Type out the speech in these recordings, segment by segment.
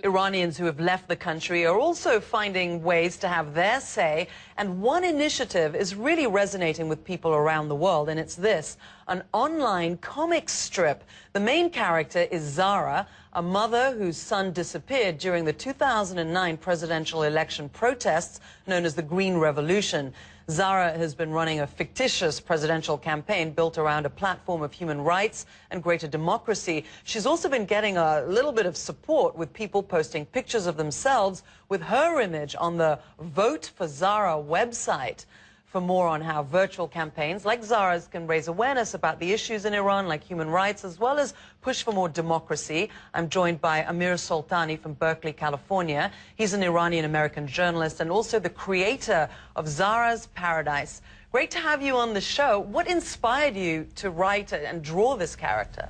Iranians who have left the country are also finding ways to have their say, and one initiative is really resonating with people around the world, and it's this, an online comic strip. The main character is Zara, a mother whose son disappeared during the 2009 presidential election protests known as the Green Revolution. Zara has been running a fictitious presidential campaign built around a platform of human rights and greater democracy. She's also been getting a little bit of support with people posting pictures of themselves with her image on the Vote for Zara website. For more on how virtual campaigns like Zara's can raise awareness about the issues in Iran, like human rights, as well as push for more democracy, I'm joined by Amir Soltani from Berkeley, California. He's an Iranian-American journalist and also the creator of Zara's Paradise. Great to have you on the show. What inspired you to write and draw this character?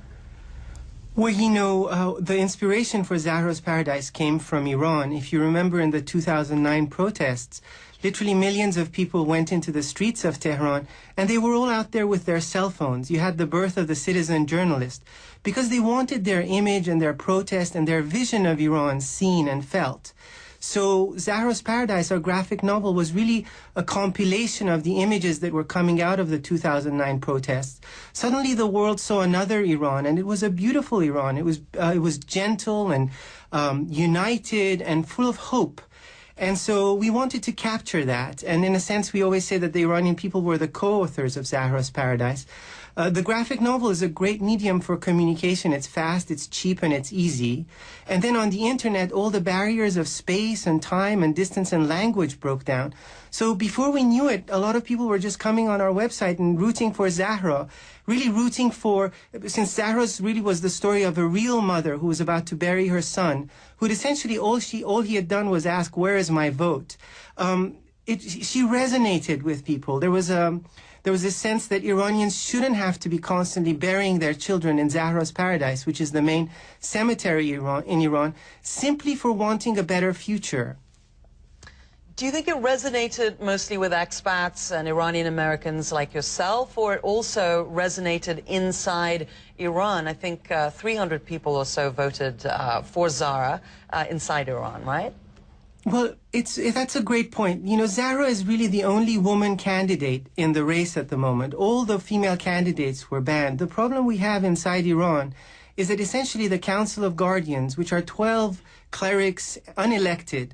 Well, you know, the inspiration for Zara's Paradise came from Iran. If you remember, in the 2009 protests, literally millions of people went into the streets of Tehran, and they were all out there with their cell phones. You had the birth of the citizen journalist, because they wanted their image and their protest and their vision of Iran seen and felt. So Zara's Paradise, our graphic novel, was really a compilation of the images that were coming out of the 2009 protests. Suddenly the world saw another Iran, and it was a beautiful Iran. It was gentle and united and full of hope. And so we wanted to capture that. And in a sense, we always say that the Iranian people were the co-authors of Zara's Paradise. The graphic novel is a great medium for communication. It's fast, it's cheap, and it's easy. And then on the internet, all the barriers of space and time and distance and language broke down. So before we knew it, a lot of people were just coming on our website and rooting for Zahra, really rooting for, since Zahra's really was the story of a real mother who was about to bury her son, who'd essentially all he had done was ask, "Where is my vote?" She resonated with people. There was a sense that Iranians shouldn't have to be constantly burying their children in Zahra's Paradise, which is the main cemetery in Iran, simply for wanting a better future. Do you think it resonated mostly with expats and Iranian Americans like yourself, or it also resonated inside Iran? I think 300 people or so voted for Zara inside Iran, right? Well, that's a great point. You know, Zahra is really the only woman candidate in the race at the moment. All the female candidates were banned. The problem we have inside Iran is that essentially the Council of Guardians, which are 12 clerics, unelected,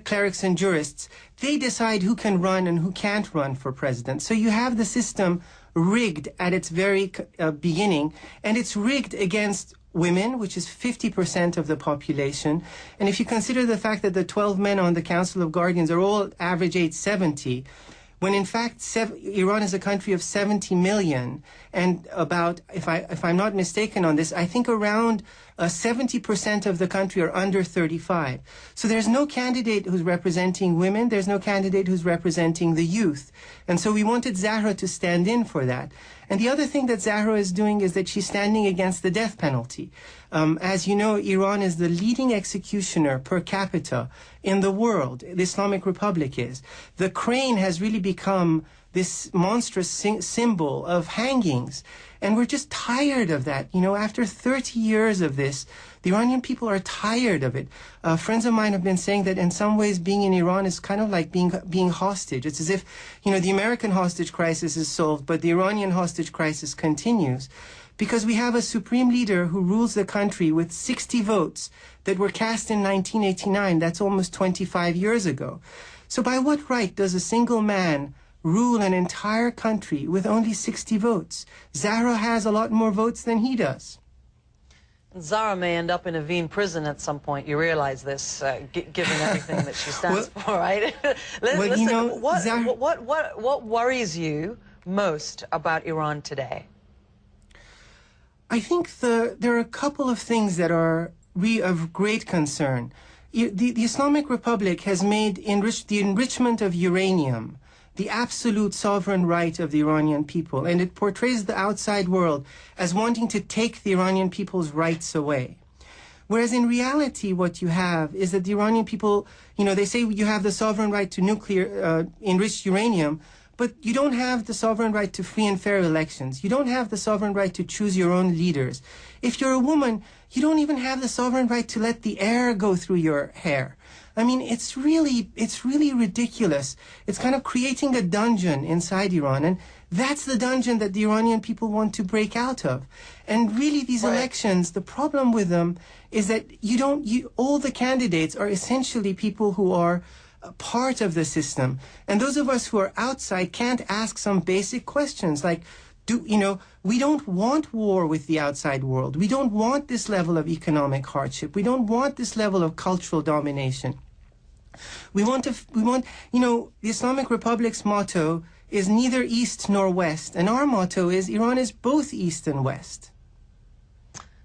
clerics and jurists, they decide who can run and who can't run for president. So you have the system rigged at its very beginning, and it's rigged against women, which is 50% of the population. And if you consider the fact that the 12 men on the Council of Guardians are all average age 70, when in fact Iran is a country of 70 million, and about, if I'm not mistaken on this, I think around 70% of the country are under 35. So there's no candidate who's representing women, there's no candidate who's representing the youth. And so we wanted Zahra to stand in for that. And the other thing that Zahra is doing is that she's standing against the death penalty. As you know, Iran is the leading executioner per capita in the world. The Islamic Republic is. The crane has really become this monstrous symbol of hangings. And we're just tired of that. You know, after 30 years of this, the Iranian people are tired of it. Friends of mine have been saying that in some ways being in Iran is kind of like being hostage. It's as if, you know, the American hostage crisis is solved, but the Iranian hostage crisis continues. Because we have a supreme leader who rules the country with 60 votes that were cast in 1989. That's almost 25 years ago. So by what right does a single man rule an entire country with only 60 votes? Zahra has a lot more votes than he does. Zara may end up in a Wien prison at some point. You realize this, given everything that she stands for, right? Listen, you know, what worries you most about Iran today? I think there are a couple of things that are of great concern. The Islamic Republic has made the enrichment of uranium the absolute sovereign right of the Iranian people, and it portrays the outside world as wanting to take the Iranian people's rights away. Whereas in reality, what you have is that the Iranian people, you know, they say you have the sovereign right to nuclear enriched uranium, but you don't have the sovereign right to free and fair elections. You don't have the sovereign right to choose your own leaders. If you're a woman, you don't even have the sovereign right to let the air go through your hair. I mean, it's really ridiculous. It's kind of creating a dungeon inside Iran, and that's the dungeon that the Iranian people want to break out of. And really, these elections, the problem with them is that all the candidates are essentially people who are a part of the system. And those of us who are outside can't ask some basic questions like, we don't want war with the outside world. We don't want this level of economic hardship. We don't want this level of cultural domination. The Islamic Republic's motto is neither East nor West. And our motto is Iran is both East and West.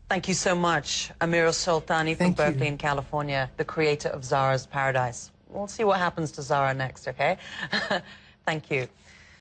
Thank you so much, Amir Sultani from Berkeley in California, the creator of Zara's Paradise. We'll see what happens to Zara next, okay? Thank you.